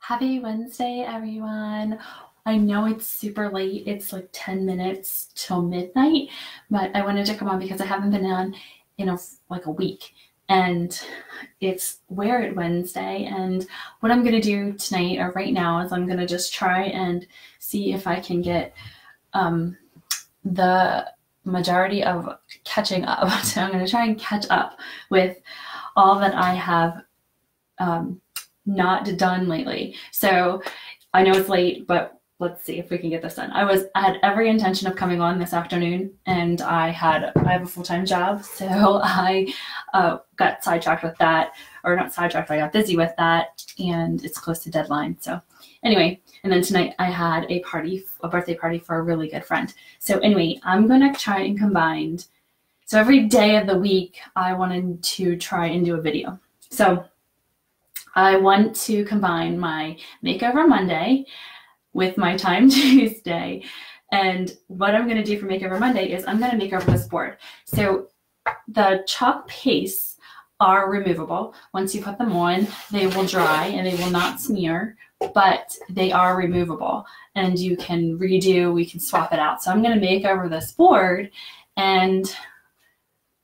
Happy Wednesday, everyone. I know it's super late. It's like 10 minutes till midnight, but I wanted to come on because I haven't been on in a week. And it's Wear It Wednesday. And what I'm going to do tonight or right now is I'm going to just try and see if I can get the majority of catching up. So I'm going to try and catch up with all that I have not done lately. So I know it's late, but let's see if we can get this done. I had every intention of coming on this afternoon, and I have a full-time job, so I got sidetracked with that, or not sidetracked, I got busy with that, and it's close to deadline. So anyway, and then tonight I had a birthday party for a really good friend. So anyway, I'm gonna try and combine. So every day of the week, I wanted to try and do a video. So I want to combine my Makeover Monday with my Time Tuesday. And what I'm going to do for Makeover Monday is I'm going to make over this board. So the chalk pastes are removable. Once you put them on, they will dry and they will not smear, but they are removable. And you can redo, we can swap it out. So I'm going to make over this board, and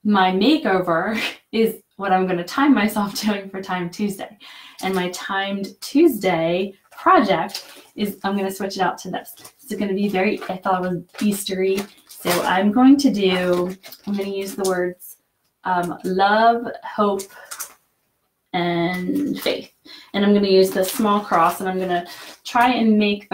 my makeover is what I'm going to time myself doing for Time Tuesday. And my Timed Tuesday project is, I'm going to switch it out to this. It's going to be I thought it was Eastery. So I'm going to use the words love, hope, and faith. And I'm going to use this small cross, and I'm going to try and make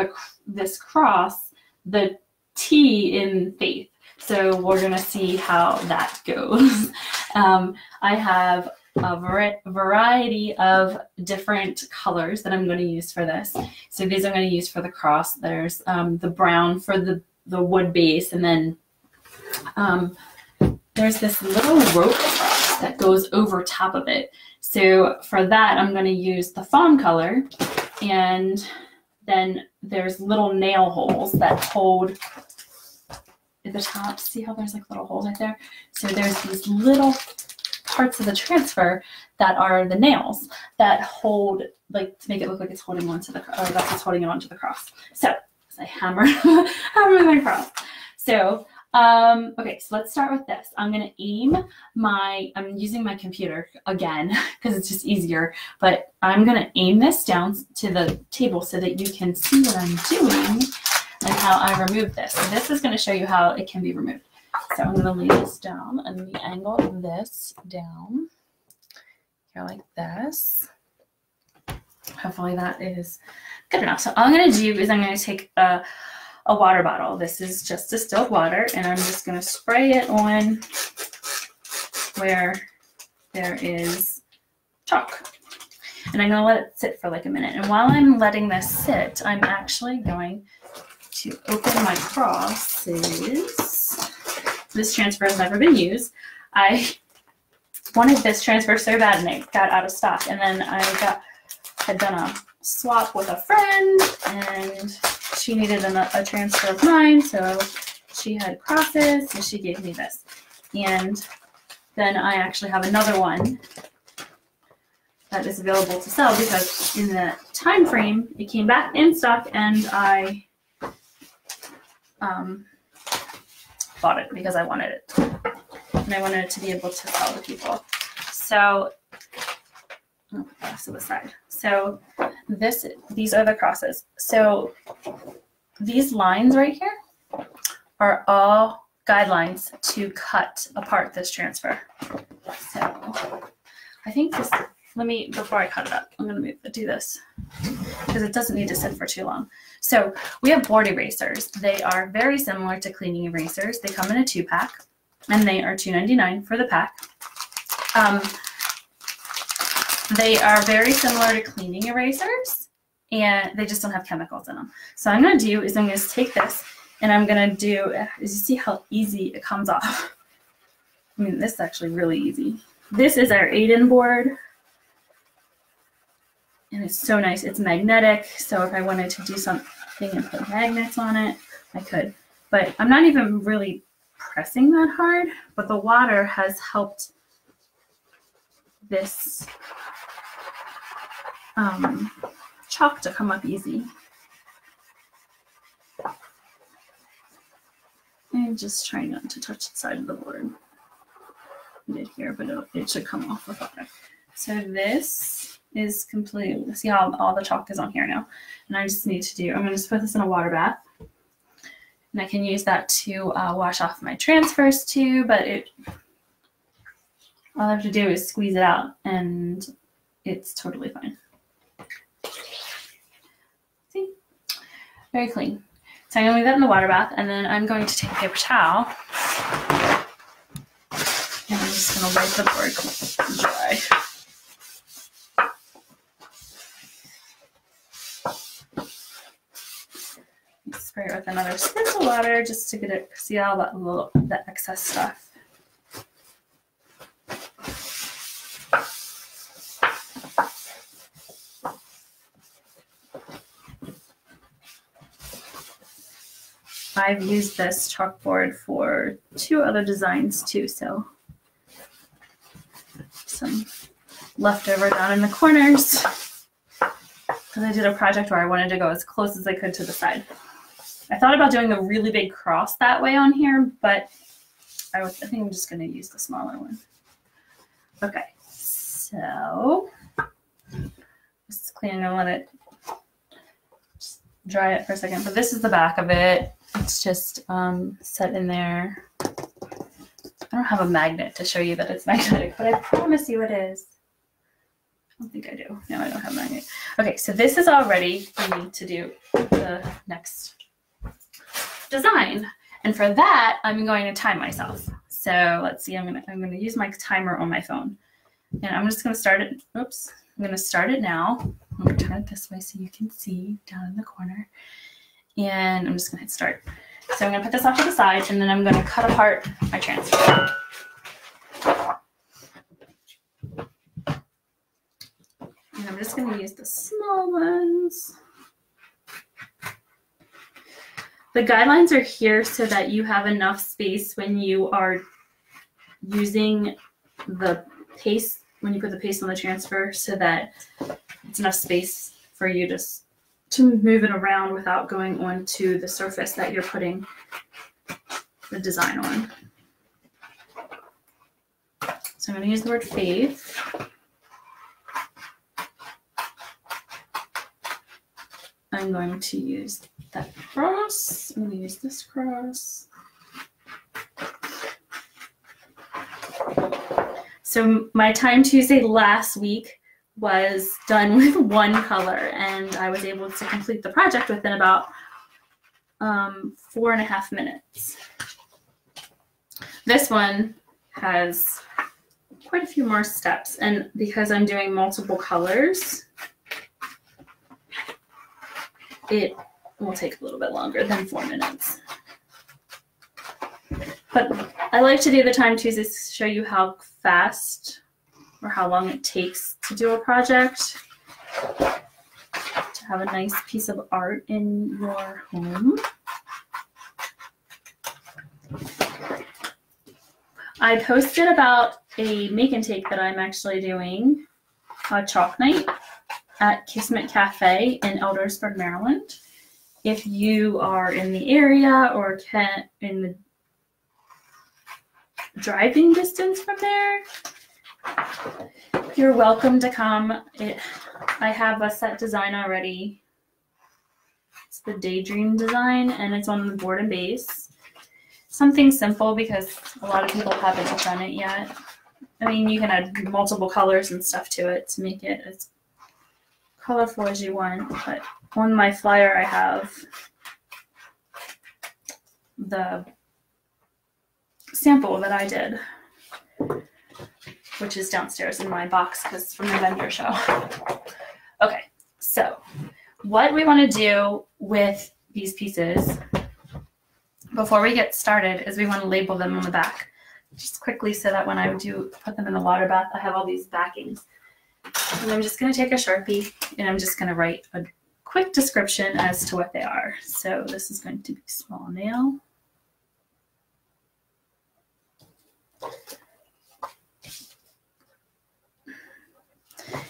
this cross the T in faith. So we're going to see how that goes. I have a variety of different colors that I'm going to use for this. So these I'm going to use for the cross. There's the brown for the wood base, and then there's this little rope cross that goes over top of it. So for that, I'm going to use the fawn color, and then there's little nail holes that hold at the top. See how there's like little holes right there? So there's these little parts of the transfer that are the nails that hold, like, to make it look like it's holding onto the, or that's what's holding it onto the cross. So as I hammer my cross. So okay, so let's start with this. I'm gonna I'm using my computer again because it's just easier, but I'm gonna aim this down to the table so that you can see what I'm doing and how I remove this. So this is gonna show you how it can be removed. So I'm going to lay this down and the angle of this down here like this. Hopefully that is good enough. So all I'm going to do is I'm going to take a water bottle. This is just distilled water, and I'm just going to spray it on where there is chalk. And I'm going to let it sit for like a minute. And while I'm letting this sit, I'm actually going to open my crosses. This transfer has never been used. I wanted this transfer so bad, and it got out of stock. And then I had done a swap with a friend, and she needed a transfer of mine, so she had crosses, so she gave me this. And then I actually have another one that is available to sell because in the time frame it came back in stock, and I bought it because I wanted it, and I wanted it to be able to sell to people. So I'll put that to the side. So these are the crosses. So these lines right here are all guidelines to cut apart this transfer. So I think this, before I cut it up, I'm going to do this because it doesn't need to sit for too long. So we have board erasers. They are very similar to cleaning erasers. They come in a 2-pack, and they are $2.99 for the pack. They are very similar to cleaning erasers, and they just don't have chemicals in them. So what I'm going to do is I'm going to take this, and I'm going to do, as you see how easy it comes off. I mean, this is actually really easy. This is our Aiden board. And it's so nice. It's magnetic, so if I wanted to do something and put magnets on it, I could. But I'm not even really pressing that hard, but the water has helped this chalk chalk to come up easy. And just try not to touch the side of the board. I did here, but it should come off with that. So this is completely, see how all the chalk is on here now. And I just need to do, I'm going to put this in a water bath. And I can use that to wash off my transfers too, but all I have to do is squeeze it out and it's totally fine. See? Very clean. So I'm going to leave that in the water bath, and then I'm going to take a paper towel and I'm just going to wipe the board dry. Spray it with another spritz of water just to get it, see all that excess stuff. I've used this chalkboard for 2 other designs too, so some leftover down in the corners because I did a project where I wanted to go as close as I could to the side. I thought about doing a really big cross that way on here, but I think I'm just going to use the smaller one. Okay, so just clean and let it just dry it for a second. But this is the back of it. It's just set in there. I don't have a magnet to show you that it's magnetic, but I promise you it is. I don't think I do. No, I don't have a magnet. Okay, so this is all ready for me to do the next design. And for that, I'm going to time myself. So let's see, I'm gonna use my timer on my phone. And I'm just gonna start it. Oops, I'm gonna start it now. I'm gonna turn it this way so you can see down in the corner. And I'm just gonna hit start. So I'm gonna put this off to the side, and then I'm gonna cut apart my transfer. And I'm just gonna use the small ones. The guidelines are here so that you have enough space when you are using the paste, when you put the paste on the transfer, so that it's enough space for you to move it around without going onto the surface that you're putting the design on. So I'm going to use the word faith. I'm going to use that cross. I'm going to use this cross. So my Time Tuesday last week was done with 1 color, and I was able to complete the project within about 4.5 minutes. This one has quite a few more steps, and because I'm doing multiple colors, it will take a little bit longer than 4 minutes. But I like to do the Time Tuesdays to show you how fast or how long it takes to do a project, to have a nice piece of art in your home. I posted about a make and take that I'm actually doing, a chalk night at Kismet Cafe in Eldersburg, Maryland. If you are in the area or in the driving distance from there, you're welcome to come. I have a set design already. It's the Daydream design, and it's on the board and base. Something simple because a lot of people haven't done it yet. I mean, you can add multiple colors and stuff to it to make it as colorful as you want, but on my flyer I have the sample that I did, which is downstairs in my box because it's from the vendor show. Okay, so what we want to do with these pieces before we get started is we want to label them on the back, just quickly, so that when I do put them in the water bath, I have all these backings. And I'm just going to take a Sharpie and I'm just going to write a quick description as to what they are. So this is going to be small nail.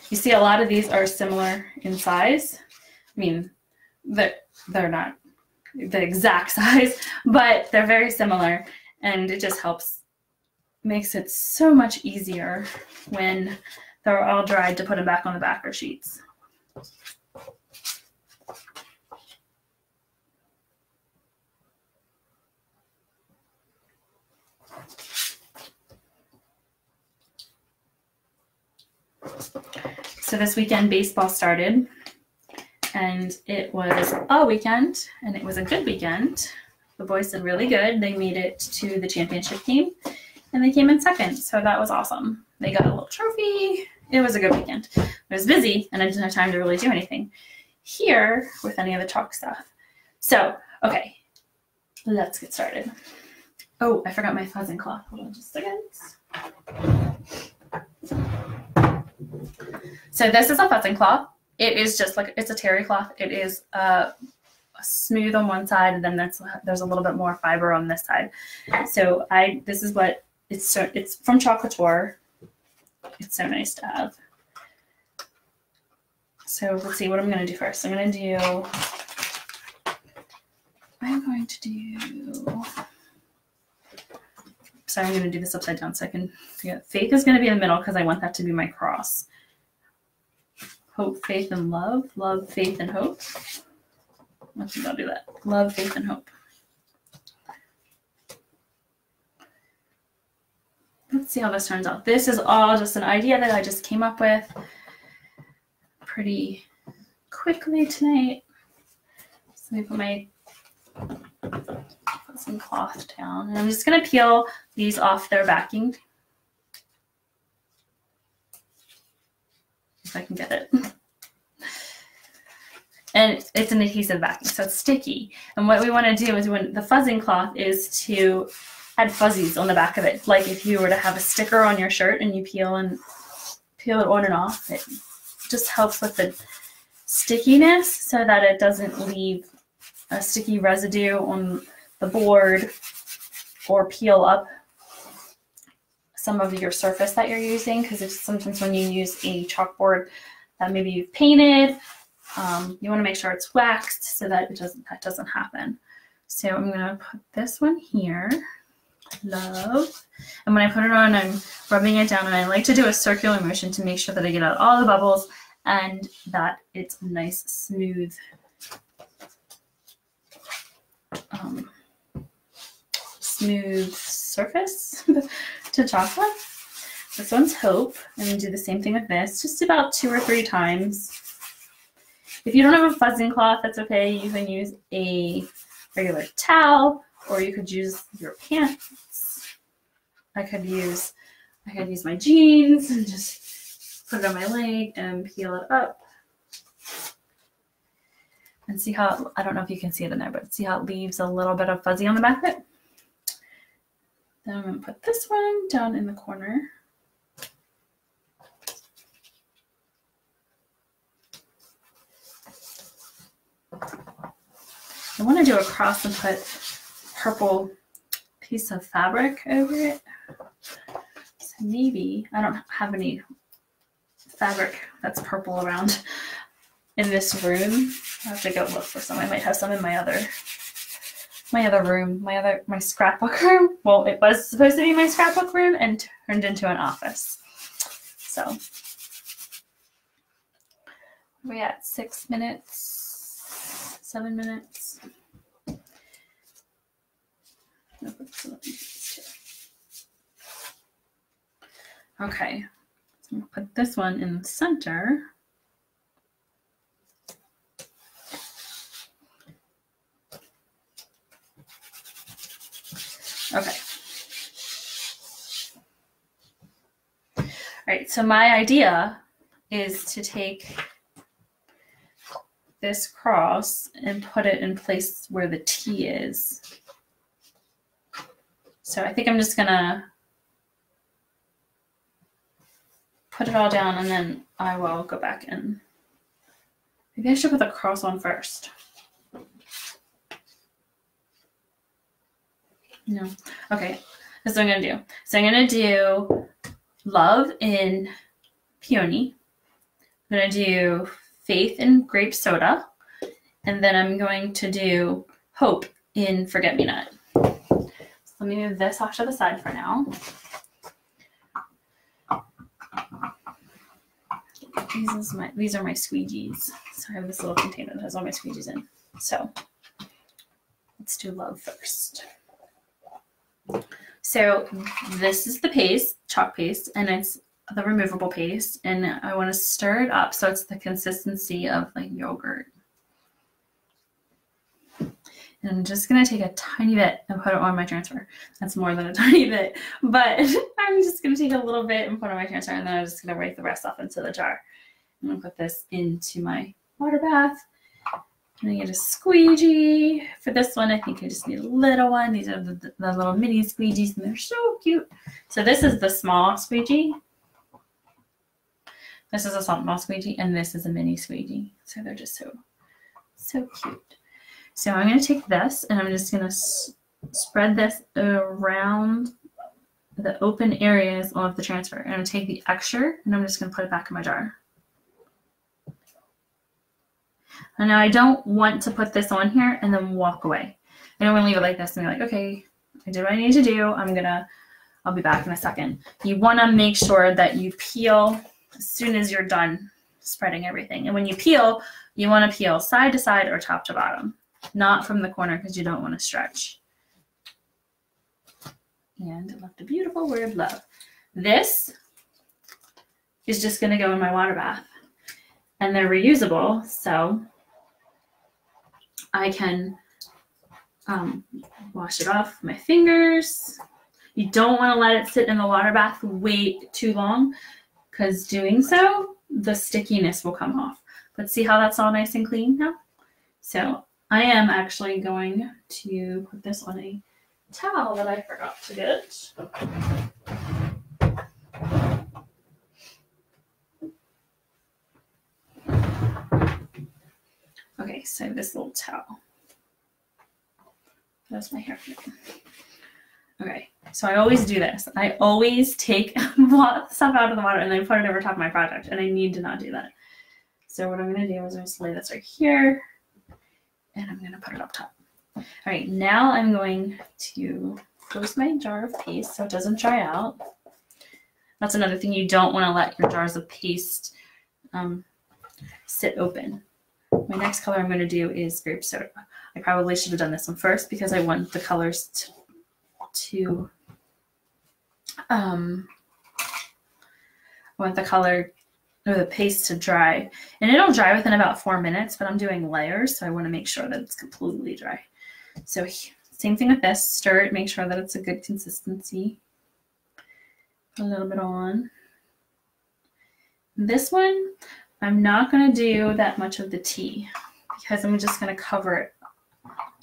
You see a lot of these are similar in size. I mean, they're not the exact size, but they're very similar, and it just makes it so much easier when they're all dried to put them back on the backer sheets. So this weekend baseball started, and it was a weekend, and it was a good weekend. The boys did really good. They made it to the championship game, and they came in second, so that was awesome. They got a little trophy. It was a good weekend. It was busy, and I didn't have time to really do anything here with any of the chalk stuff. So, okay, let's get started. Oh, I forgot my fuzzing cloth. Hold on just a second. So this is a fuzzing cloth. It is just like, it's a terry cloth. It is smooth on one side, and then there's a little bit more fiber on this side. So this is what it's from Couture. It's so nice to have. So let's see what I'm going to do first. I'm going to do this upside down so I can, Faith is going to be in the middle because I want that to be my cross. Hope, faith, and love. Love, faith, and hope. Let's see, I'll do that. Love, faith, and hope. Let's see how this turns out. This is all just an idea that I just came up with pretty quickly tonight. So let me put my some cloth down, and I'm just going to peel these off their backing. If I can get it. And it's an adhesive backing, so it's sticky. And what we want to do is, when the fuzzing cloth, is to add fuzzies on the back of it. Like if you were to have a sticker on your shirt and you peel it on and off, it just helps with the stickiness so that it doesn't leave a sticky residue on the board or peel up some of your surface that you're using. Because sometimes when you use a chalkboard that maybe you've painted, you want to make sure it's waxed so that that doesn't happen. So I'm going to put this one here, love. And when I put it on, I'm rubbing it down, and I like to do a circular motion to make sure that I get out all the bubbles and that it's a nice, smooth surface to chocolate. This one's Hope. I'm going to do the same thing with this, just about 2 or 3 times. If you don't have a fuzzing cloth, that's okay. You can use a regular towel, or you could use your pants. I could use my jeans and just put it on my leg and peel it up. And see how, I don't know if you can see it in there, but see how it leaves a little bit of fuzzy on the back of it? Then I'm going to put this one down in the corner. I want to do a cross and put purple piece of fabric over it. So maybe, I don't have any fabric that's purple around in this room. I have to go look for some. I might have some in my other room, my scrapbook room. Well, it was supposed to be my scrapbook room and turned into an office. So we're at 6 minutes, 7 minutes. Okay, so I'm gonna put this one in the center. Okay. All right, so my idea is to take this cross and put it in place where the T is. So I think I'm just gonna put it all down, and then I will go back and maybe I should put the cross on first. No. Okay, that's what I'm gonna do. So I'm gonna do love in peony. I'm gonna do faith in grape soda. And then I'm going to do Hope in Forget Me Not. So let me move this off to the side for now. These are my squeegees. So I have this little container that has all my squeegees in. So let's do Love first. So this is the paste, chalk paste, and it's the removable paste. And I want to stir it up so it's the consistency of like yogurt. And I'm just going to take a tiny bit and put it on my transfer. That's more than a tiny bit, but I'm just going to take a little bit and put it on my transfer, and then I'm just going to wipe the rest off into the jar. I'm going to put this into my water bath. And I get a squeegee. For this one, I think I just need a little one. These are the little mini squeegees, and they're so cute. So this is the small squeegee. This is a small squeegee, and this is a mini squeegee. So they're just so cute. So I'm going to take this, and I'm just going to spread this around the open areas of the transfer. And I'm going to take the extra, and I'm just going to put it back in my jar. And now I don't want to put this on here and then walk away. I don't want to leave it like this and be like, okay, I did what I need to do. I'll be back in a second. You want to make sure that you peel as soon as you're done spreading everything. And when you peel, you want to peel side to side or top to bottom, not from the corner because you don't want to stretch. And it left a beautiful word, love. This is just going to go in my water bath. And they're reusable, so I can wash it off with my fingers. You don't want to let it sit in the water bath way too long, because doing so, the stickiness will come off. But see how that's all nice and clean now? So I am actually going to put this on a towel that I forgot to get. Okay, so this little towel. That's my hair. Okay, so I always do this. I always take stuff out of the water and then put it over top of my project, and I need to not do that. So what I'm going to do is I'm going to lay this right here, and I'm going to put it up top. All right, now I'm going to close my jar of paste so it doesn't dry out. That's another thing. You don't want to let your jars of paste sit open. My next color I'm going to do is grape soda. I probably should have done this one first because I want the colors I want the color or the paste to dry. And it'll dry within about 4 minutes, but I'm doing layers, so I want to make sure that it's completely dry. So same thing with this. Stir it, make sure that it's a good consistency. Put a little bit on. This one, I'm not going to do that much of the tea because I'm just going to cover it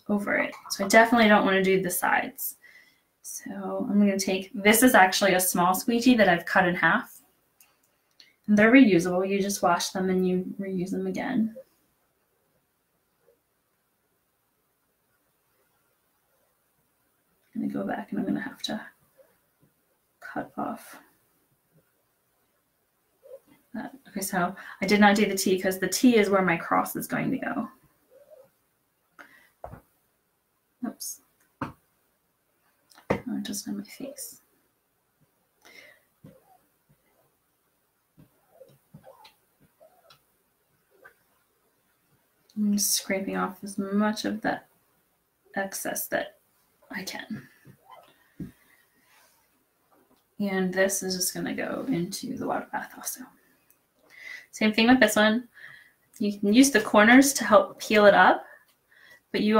over it. So I definitely don't want to do the sides. So I'm going to take, this is actually a small squeegee that I've cut in half. And they're reusable. You just wash them and you reuse them again. I'm going to go back and I'm going to have to cut off that. Okay, so I did not do the T because the T is where my cross is going to go. Oops. Oh, just on my face. I'm just scraping off as much of that excess that I can. And this is just going to go into the water bath also. Same thing with this one. You can use the corners to help peel it up, but you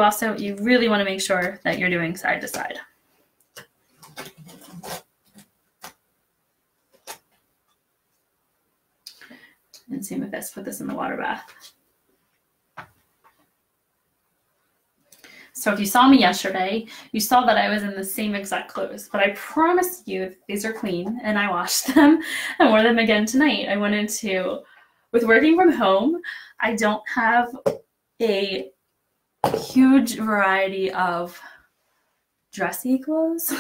really want to make sure that you're doing side to side. And same with this, put this in the water bath. So if you saw me yesterday, you saw that I was in the same exact clothes, but I promise you these are clean and I washed them and wore them again tonight. I wanted to, with working from home, I don't have a huge variety of dressy clothes.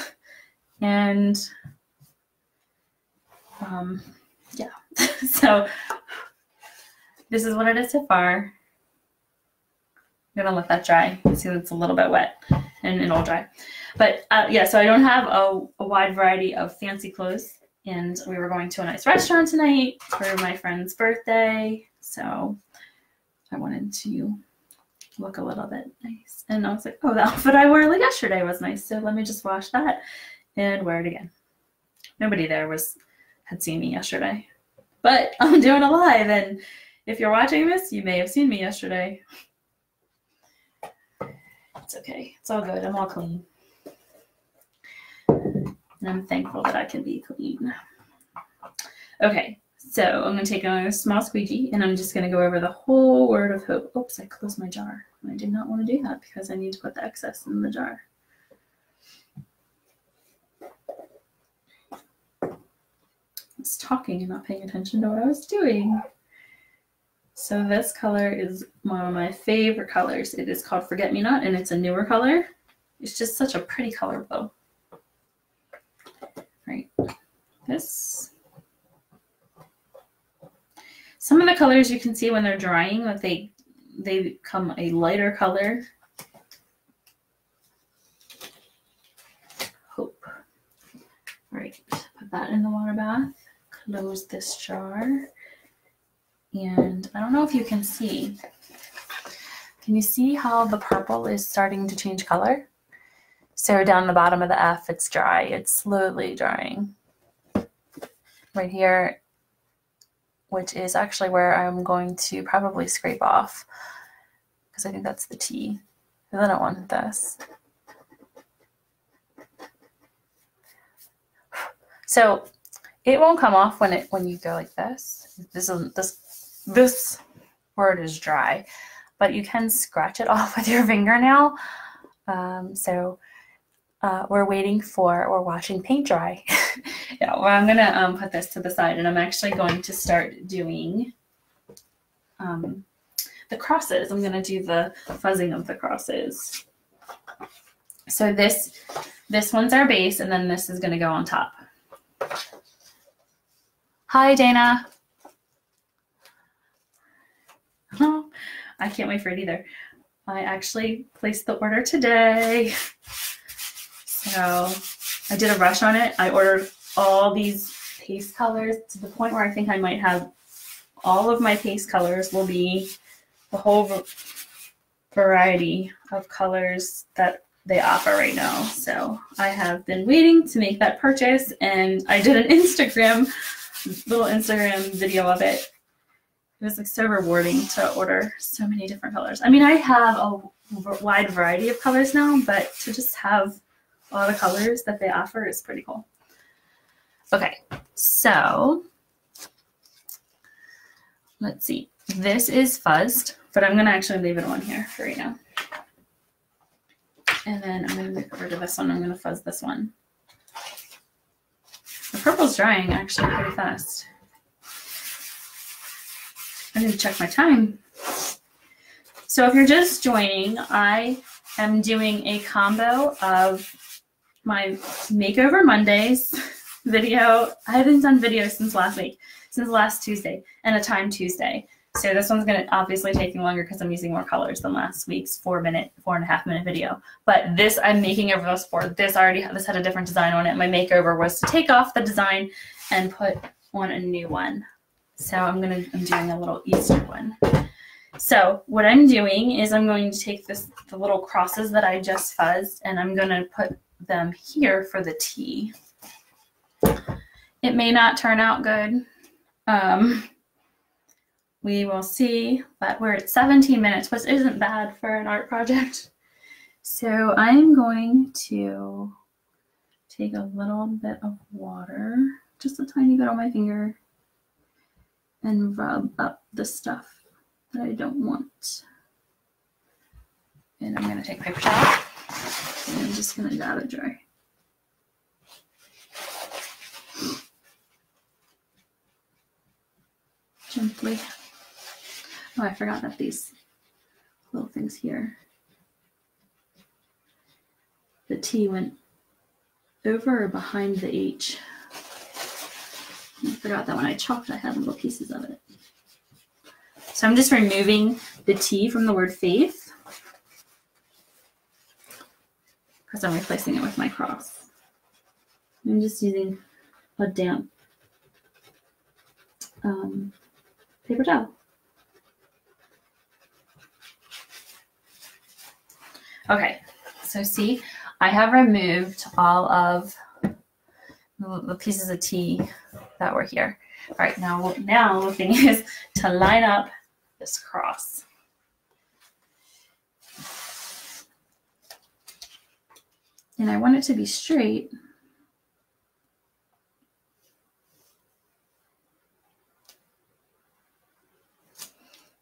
And yeah, so this is what it is so far. I'm gonna let that dry. See, it's a little bit wet and it'll dry. But yeah, so I don't have a wide variety of fancy clothes. And we were going to a nice restaurant tonight for my friend's birthday. So I wanted to look a little bit nice. And I was like, oh, the outfit I wore yesterday was nice. So let me just wash that and wear it again. Nobody there had seen me yesterday. But I'm doing a live, and if you're watching this, you may have seen me yesterday. It's okay. It's all good. I'm all clean. And I'm thankful that I can be clean. Okay, so I'm going to take a small squeegee, and I'm just going to go over the whole word of hope. Oops, I closed my jar. I did not want to do that because I need to put the excess in the jar. I was talking and not paying attention to what I was doing. So this color is one of my favorite colors. It is called Forget Me Not, and it's a newer color. It's just such a pretty color though. Right. This. Some of the colors you can see when they're drying that they become a lighter color. Hope. All right. Put that in the water bath. Close this jar. And I don't know if you can see. Can you see how the purple is starting to change color? So down the bottom of the F, it's dry. It's slowly drying. Right here, which is actually where I'm going to probably scrape off, because I think that's the T. And then I want this. So it won't come off when you go like this. This word is dry, but you can scratch it off with your fingernail. We're watching paint dry. Yeah, well, I'm gonna put this to the side, and I'm actually going to start doing the crosses. I'm gonna do the fuzzing of the crosses. So this one's our base, and then this is gonna go on top. Hi, Dana. Oh, I can't wait for it either. I actually placed the order today. So I did a rush on it. I ordered all these paste colors to the point where I think I might have all of my paste colors will be the whole variety of colors that they offer right now. So I have been waiting to make that purchase, and I did an little Instagram video of it. It was like so rewarding to order so many different colors. I mean, I have a wide variety of colors now, but to just have all the colors that they offer is pretty cool. Okay, so let's see. This is fuzzed, but I'm gonna actually leave it on here for right now. And then I'm gonna make over to this one. I'm gonna fuzz this one. The purple's drying actually pretty fast. I need to check my time. So if you're just joining, I am doing a combo of my Makeover Mondays video. I haven't done videos since last Tuesday, and a Time Tuesday. So this one's gonna obviously taking longer because I'm using more colors than last week's 4.5 minute video. But this I'm making over those 4. This had a different design on it. My makeover was to take off the design and put on a new one. So I'm doing a little Easter one. So what I'm doing is I'm going to take the little crosses that I just fuzzed, and I'm gonna put them here for the T. It may not turn out good. We will see, but we're at 17 minutes, which isn't bad for an art project. So I'm going to take a little bit of water, just a tiny bit on my finger, and rub up the stuff that I don't want. And I'm going to take a paper towel, and I'm just going to dab it dry. Gently. Oh, I forgot that these little things here. The T went over or behind the H. I forgot that when I chalked, I had little pieces of it. So I'm just removing the T from the word faith. as I'm replacing it with my cross. I'm just using a damp paper towel. Okay, so see, I have removed all of the pieces of tea that were here. All right, now the thing is to line up this cross. And I want it to be straight.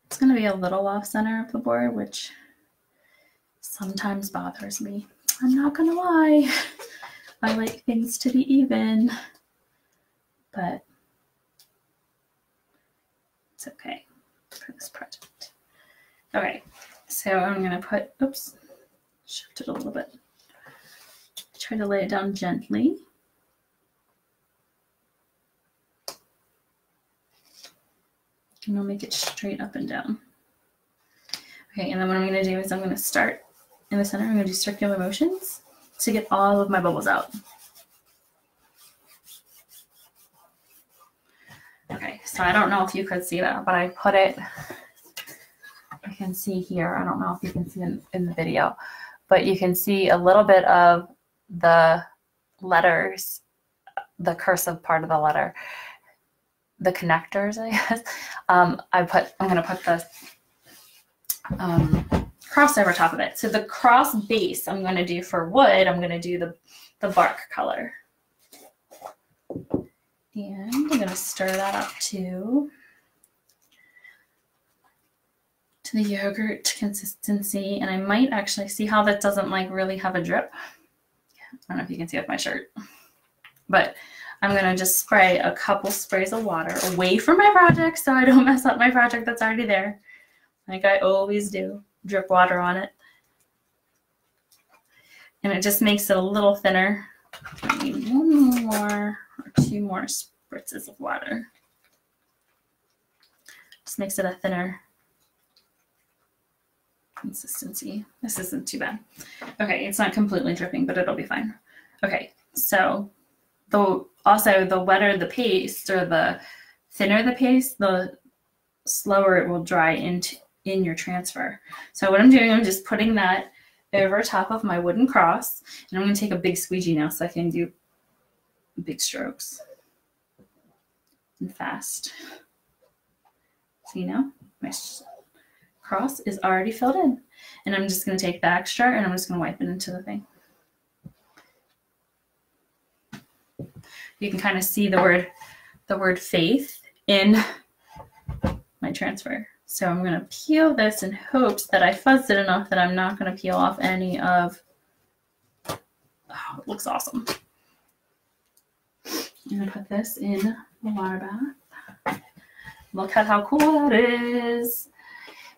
It's going to be a little off center of the board, which sometimes bothers me. I'm not going to lie. I like things to be even, but it's okay for this project. Okay, so I'm going to put, oops, shift it a little bit. Try to lay it down gently. And I'll make it straight up and down. Okay, and then what I'm going to do is I'm going to start in the center. I'm going to do circular motions to get all of my bubbles out. Okay, so I don't know if you could see that, but I put it, you can see here, I don't know if you can see in the video, but you can see a little bit of the letters, the cursive part of the letter, the connectors, I guess. I'm going to put the cross over top of it. So the cross base I'm going to do for wood, I'm going to do the bark color. And I'm going to stir that up to the yogurt consistency. And I might actually see how that doesn't like really have a drip. I don't know if you can see with my shirt, but I'm going to just spray a couple sprays of water away from my project so I don't mess up my project that's already there. Like I always do, drip water on it. And it just makes it a little thinner. I need one more or two more spritzes of water. Just makes it a thinner consistency. This isn't too bad. Okay, it's not completely dripping, but it'll be fine. Okay, so also the wetter the paste or the thinner the paste, the slower it will dry in your transfer. So what I'm doing, I'm just putting that over top of my wooden cross, and I'm going to take a big squeegee now so I can do big strokes and fast. See now, my cross is already filled in, and I'm just going to take the extra and I'm just going to wipe it into the thing. You can kind of see the word faith in my transfer. So I'm going to peel this in hopes that I fuzzed it enough that I'm not going to peel off any of, oh, it looks awesome. I'm going to put this in the water bath. Look at how cool that is.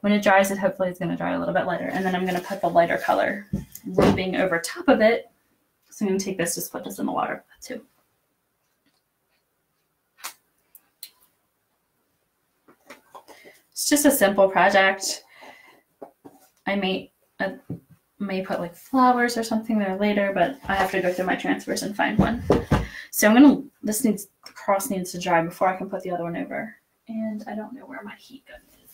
When it dries, hopefully it's going to dry a little bit lighter. And then I'm going to put the lighter color rubbing over top of it. So I'm going to take this, just put this in the water too. It's just a simple project. I may put like flowers or something there later, but I have to go through my transfers and find one. So the cross needs to dry before I can put the other one over. And I don't know where my heat gun is.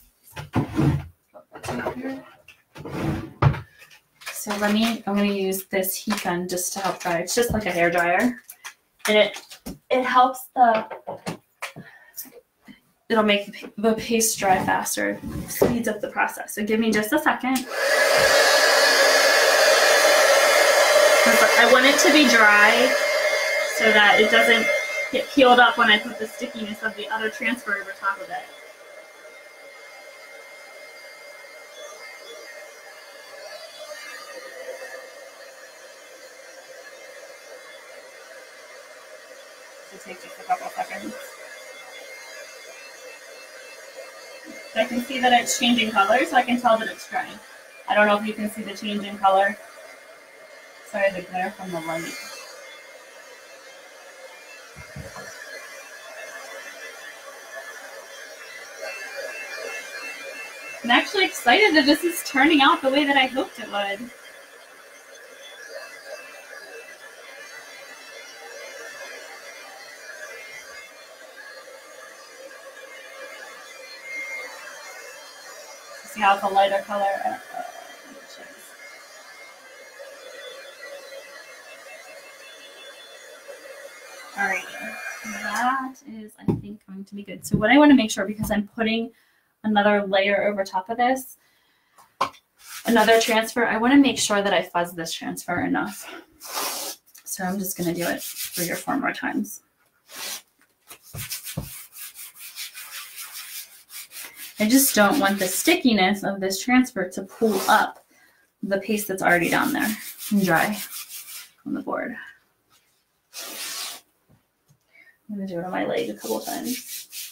So I'm going to use this heat gun just to help dry. It's just like a hair dryer, and it helps it'll make the paste dry faster, speeds up the process. So give me just a second. I want it to be dry so that it doesn't get peeled up when I put the stickiness of the other transfer over top of it. It'll take just a couple seconds. I can see that it's changing color, so I can tell that it's drying. I don't know if you can see the change in color. Sorry, the glare from the light. I'm actually excited that this is turning out the way that I hoped it would. see how it's a lighter color. All right, that is, I think, going to be good. So what I want to make sure, because I'm putting another layer over top of this, another transfer, I want to make sure that I fuzz this transfer enough. So I'm just going to do it 3 or 4 more times. I just don't want the stickiness of this transfer to pull up the paste that's already down there and dry on the board. I'm going to do it on my leg a couple times.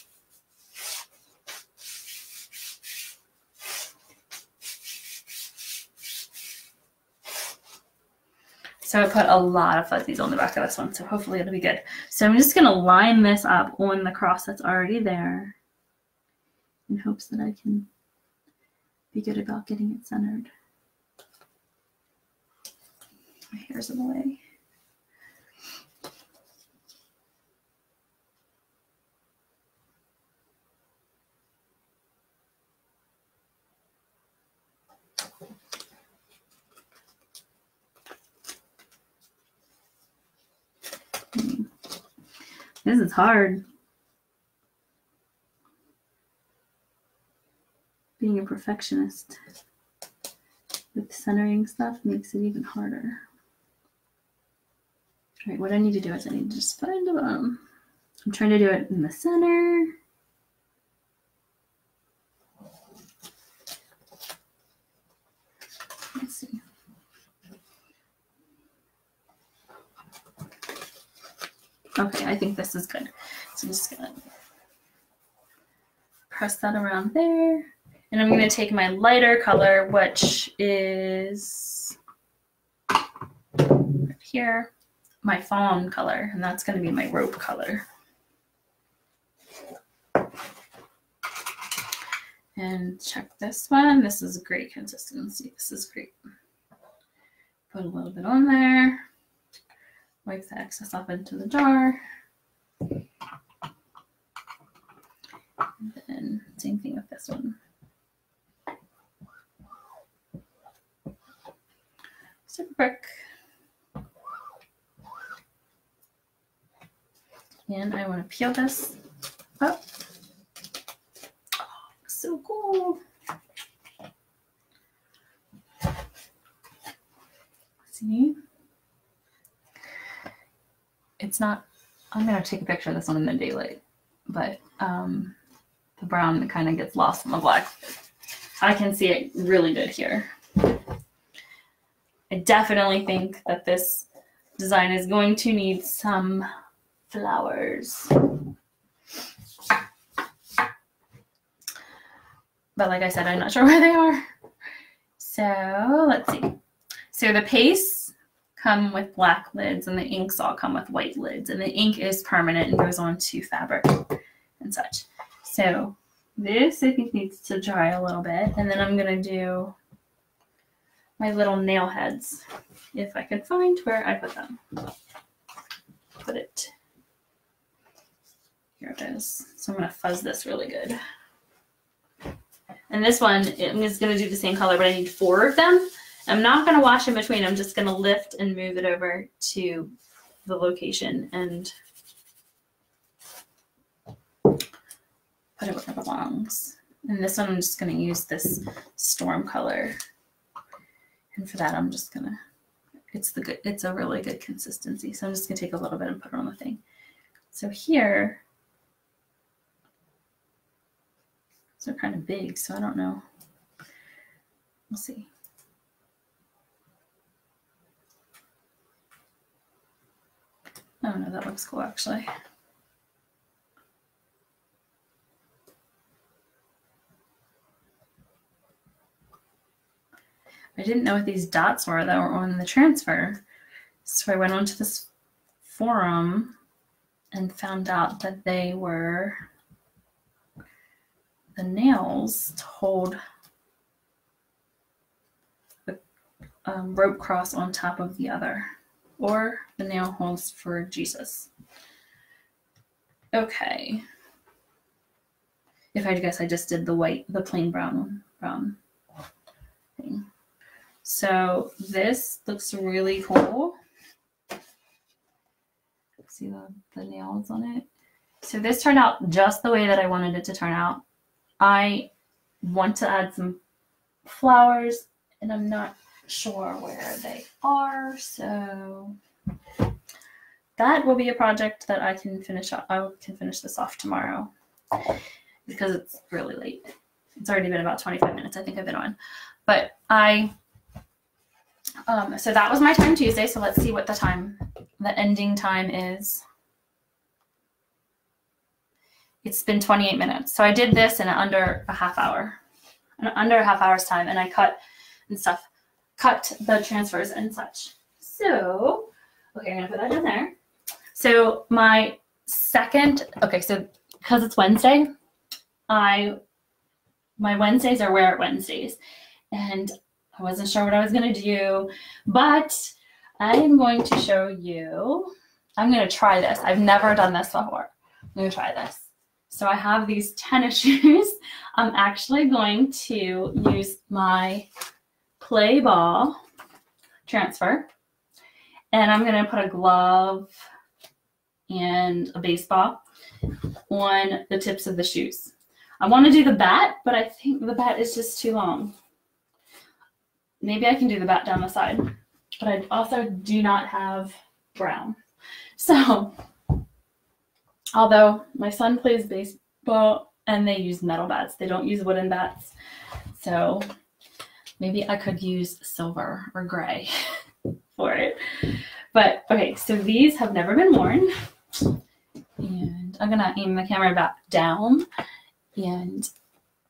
So I put a lot of fuzzies on the back of this one, so hopefully it'll be good. So I'm just going to line this up on the cross that's already there in hopes that I can be good about getting it centered. My hair's in the way. This is hard. Being a perfectionist with centering stuff makes it even harder. All right, what I need to do is I need to just find the bottom. I'm trying to do it in the center. Let's see. Okay, I think this is good. So I'm just gonna press that around there. And I'm gonna take my lighter color, which is right here, my fawn color, and that's gonna be my rope color. And check this one. This is a great consistency. This is great. Put a little bit on there. Wipe the excess up into the jar. And then same thing with this one. Super brick. And I want to peel this up. Oh, so cool. See? It's not, I'm going to take a picture of this one in the daylight, but the brown kind of gets lost in the black. I can see it really good here. I definitely think that this design is going to need some flowers. But like I said, I'm not sure where they are. So let's see. So the pastes come with black lids and the inks all come with white lids, and the ink is permanent and goes on to fabric and such. So this I think needs to dry a little bit, and then I'm going to do my little nail heads, if I can find where I put them. Put it. Here it is. So I'm going to fuzz this really good. And this one is going to do the same color, but I need 4 of them. I'm not going to wash in between. I'm just going to lift and move it over to the location and put it where it belongs. And this one I'm just going to use this storm color. And for that I'm just going to, it's a really good consistency. So I'm just going to take a little bit and put it on the thing. So here, they're kind of big, so I don't know. We'll see. Oh no, that looks cool actually. I didn't know what these dots were that were on the transfer. So I went onto this forum and found out that they were the nails to hold the rope cross on top of the other, or the nail holes for Jesus. Okay. If I had to guess, I just did the white, the plain brown one. from thing. So this looks really cool. See the nails on it? So this turned out just the way that I wanted it to turn out. I want to add some flowers, and I'm not sure where they are. So that will be a project that I can finish up. I can finish this off tomorrow because it's really late. It's already been about 25 minutes, I think I've been on. But so that was my time Tuesday. So let's see what the ending time is. It's been 28 minutes. So I did this in under a half hour, under a half hour's time, and I cut the transfers and such. So, okay, I'm gonna put that in there. So my second, okay, so because it's Wednesday, my Wednesdays are Wear It Wednesdays, and I wasn't sure what I was gonna do, but I'm going to show you. I'm gonna try this. I've never done this before. I'm gonna try this. So I have these tennis shoes. I'm actually going to use my play ball transfer, and I'm gonna put a glove and a baseball on the tips of the shoes. I want to do the bat, but I think the bat is just too long. Maybe I can do the bat down the side, but I also do not have brown. So, although my son plays baseball and they use metal bats, they don't use wooden bats. So maybe I could use silver or gray for it. But okay, so these have never been worn. And I'm gonna aim the camera back down and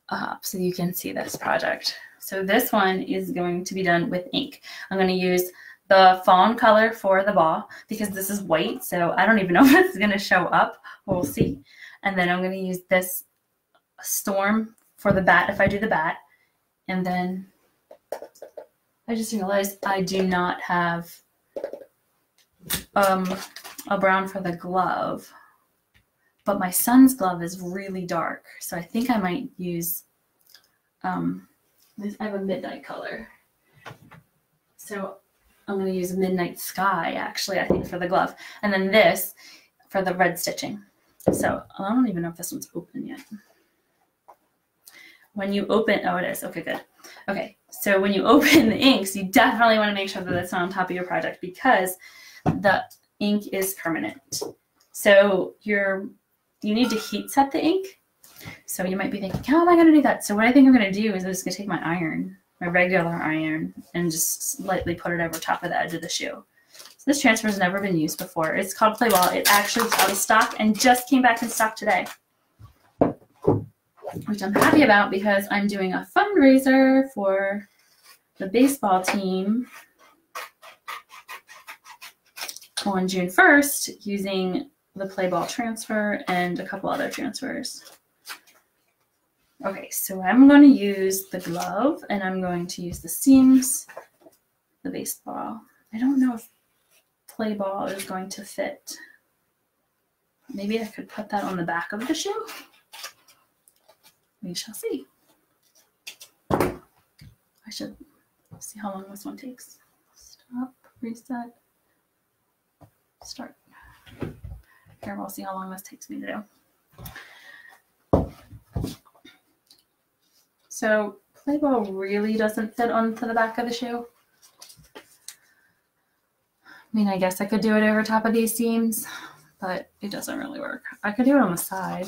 up so you can see this project. So this one is going to be done with ink. I'm going to use the fawn color for the ball because this is white, so I don't even know if it's going to show up. We'll see. And then I'm going to use this storm for the bat if I do the bat. And then I just realized I do not have a brown for the glove, but my son's glove is really dark, so I think I might use I have a midnight color, so I'm going to use Midnight Sky, actually, I think, for the glove, and then this for the red stitching. So I don't even know if this one's open yet. When you open, oh, it is. Okay, good. Okay, so when you open the inks, you definitely want to make sure that it's not on top of your project because the ink is permanent. So you need to heat set the ink. So you might be thinking, how am I going to do that? So what I think I'm going to do is I'm just going to take my iron, my regular iron, and just lightly put it over top of the edge of the shoe. So this transfer has never been used before. It's called Play Ball. It actually is out of stock and just came back in stock today, which I'm happy about because I'm doing a fundraiser for the baseball team on June 1st using the Play Ball transfer and a couple other transfers. Okay, so I'm going to use the glove and I'm going to use the seams, the baseball. I don't know if Play Ball is going to fit. Maybe I could put that on the back of the shoe. We shall see. I should see how long this one takes. Stop, reset, start. Here, we'll see how long this takes me to do. So Play Ball really doesn't fit onto the back of the shoe. I mean, I guess I could do it over top of these seams, but it doesn't really work. I could do it on the side.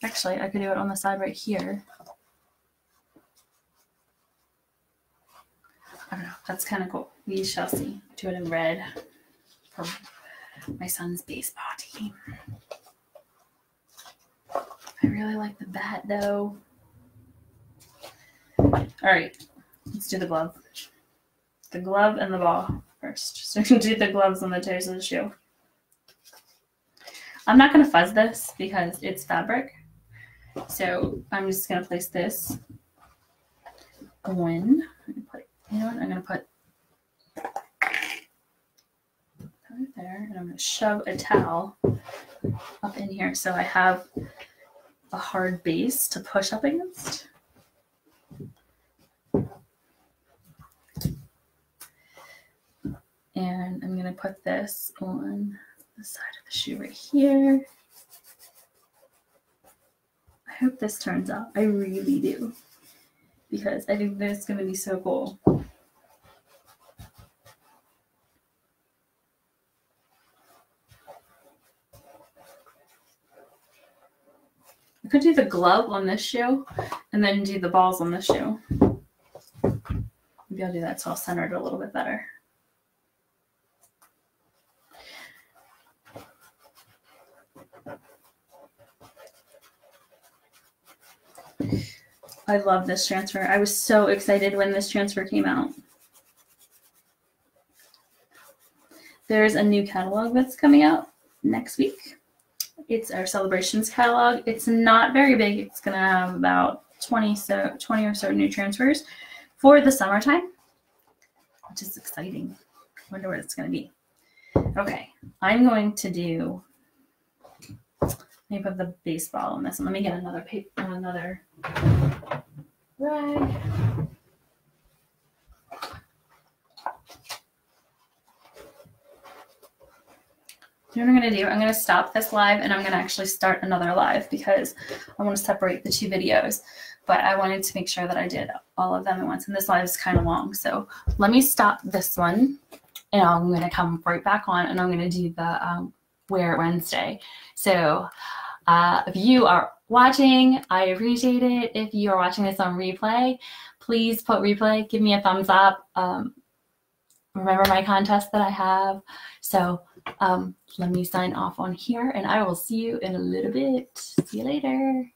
Actually, I could do it on the side right here. I don't know. That's kind of cool. We shall see. Do it in red for my son's baseball team. I really like the bat, though. All right, let's do the glove. The glove and the ball first. So do the gloves on the toes of the shoe. I'm not going to fuzz this because it's fabric. So I'm just going to place this on. You know what? I'm going to put right there, and I'm going to shove a towel up in here so I have a hard base to push up against. going to put this on the side of the shoe right here. I hope this turns out. I really do, because I think this is going to be so cool. I could do the glove on this shoe and then do the balls on this shoe. Maybe I'll do that so I'll center it a little bit better. I love this transfer. I was so excited when this transfer came out. There's a new catalog that's coming out next week. It's our Celebrations catalog. It's not very big. It's going to have about 20 or so new transfers for the summertime, which is exciting. I wonder what it's going to be. Okay, I'm going to do, let me put the baseball on this one. Let me get another rag. You know what I'm going to do? I'm going to stop this live and I'm going to actually start another live because I want to separate the two videos. But I wanted to make sure that I did all of them at once. And this live is kind of long. So let me stop this one and I'm going to come right back on and I'm going to do the Wear It Wednesday. So if you are watching, I appreciate it. If you are watching this on replay, please put replay. Give me a thumbs up. Remember my contest that I have. So let me sign off on here and I will see you in a little bit. See you later.